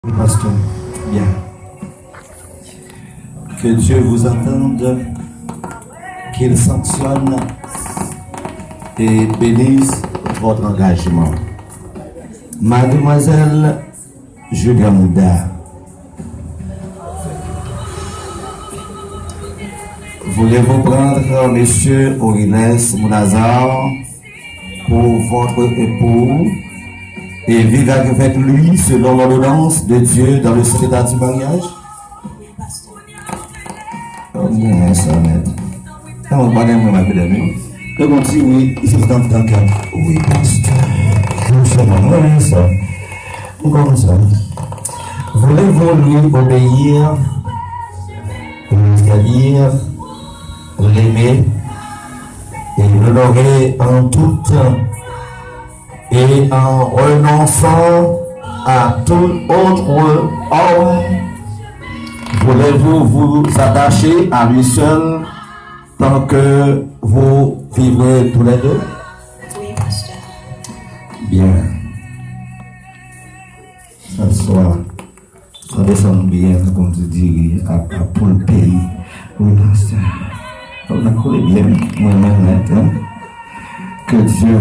Pasteur, bien. Que Dieu vous entende, qu'il sanctionne et bénisse votre engagement. Mademoiselle Julia Mouda, voulez-vous prendre Monsieur Orines Mounazar pour votre époux et vivre avec lui selon l'ordonnance de Dieu dans le secret du mariage? Oh, bien, ça, maître. On va parler de ma pédamie. Le bon dit oui, il s'est dans le cas. Oui, pasteur. Oui, ça. Comme ça. Voulez-vous lui obéir, c'est-à-dire l'aimer et l'honorer en tout temps et en renonçant à tout autre homme? Voulez-vous vous attacher à lui seul tant que vous vivrez tous les deux? Oui, pasteur. Bien. S'asseoir. Ça descend bien, comme tu dis, pour le pays. Oui, pasteur. On a collé bien, moi-même, que Dieu